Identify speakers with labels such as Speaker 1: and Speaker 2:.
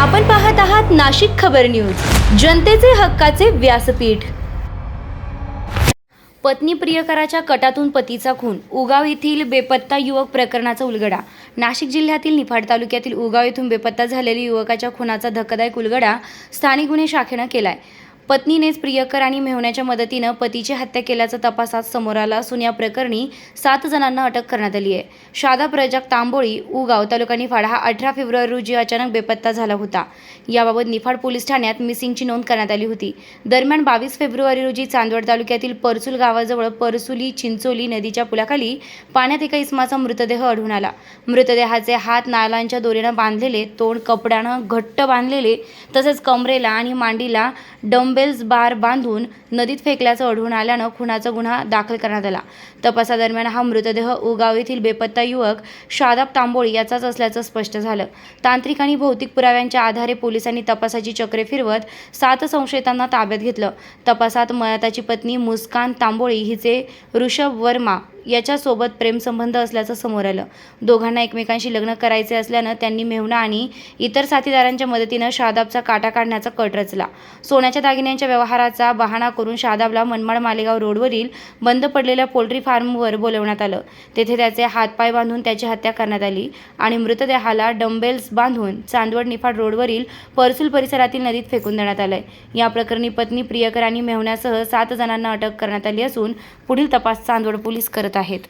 Speaker 1: आपण पाहत आहात नाशिक खबर न्यूज, जनतेचे हक्काचे व्यासपीठ। पत्नी प्रियकराच्या कटातून पतीचा खून, उगाव येथील बेपत्ता युवक प्रकरणाचा उलगडा। नाशिक जिल्ह्यातील निफाड तालुक्यातील उगाव येथून बेपत्ता झालेल्या युवकाच्या खुनाचा धक्कादायक उलगडा स्थानिक गुन्हे शाखेनं केलाय। पत्नीनेच प्रियकर आणि मेहुण्याच्या मदतीनं पतीची हत्या केल्याचं तपासात समोर आलं असून या प्रकरणी 7 जणांना अटक करण्यात आली आहे। शादाब रजाक तांबोळी, उगाव, तालुका निफाड हा 18 फेब्रुवारी रोजी अचानक बेपत्ता झाला होता। याबाबत निफाड पोलीस ठाण्यात मिसिंगची नोंद करण्यात आली होती। दरम्यान 22 फेब्रुवारी रोजी चांदवड तालुक्यातील परसुल गावाजवळ परसुली चिंचोली नदीच्या पुलाखाली पाण्यात एका इसमाचा मृतदेह आढळून आला। मृतदेहाचे हात नायलॉनच्या दोरीनं बांधलेले, तोंड कपड्यानं घट्ट बांधलेले तसेच कमरेला आणि मांडीला डंबेल्स बार बांधून नदीत फेकल्याचं आढळून आल्यानं खुनाचा गुन्हा दाखल करण्यात आला। तपासादरम्यान हा मृतदेह उगाव येथील बेपत्ता युवक शादाब तांबोळी याचाच असल्याचं स्पष्ट झालं। तांत्रिक आणि भौतिक पुराव्यांच्या आधारे पोलिसांनी तपासाची चक्रे फिरवत 7 संशयितांना ताब्यात घेतलं। तपासात मयताची पत्नी मुस्कान तांबोळी हिचे ऋषभ वर्मा याच्यासोबत प्रेमसंबंध असल्याचं समोर आलं। दोघांना एकमेकांशी लग्न करायचे असल्यानं त्यांनी मेहुणा आणि इतर साथीदारांच्या मदतीनं शादाबचा काटा काढण्याचा कट रचला। सोन्याच्या दागिन्यांच्या व्यवहाराचा बहाणा करून शादाबला मनमाड मालेगाव रोडवरील बंद पडलेल्या पोल्ट्री फार्मवर बोलवण्यात आलं। तेथे त्याचे हातपाय बांधून त्याची हत्या करण्यात आली आणि मृतदेहाला डंबेल्स बांधून चांदवड निफाड रोडवरील परसुल परिसरातील नदीत फेकून देण्यात आलंय। या प्रकरणी पत्नी प्रियकर आणि मेहुण्यासह 7 जणांना अटक करण्यात आली असून पुढील तपास चांदवड पोलीस करत आहेत।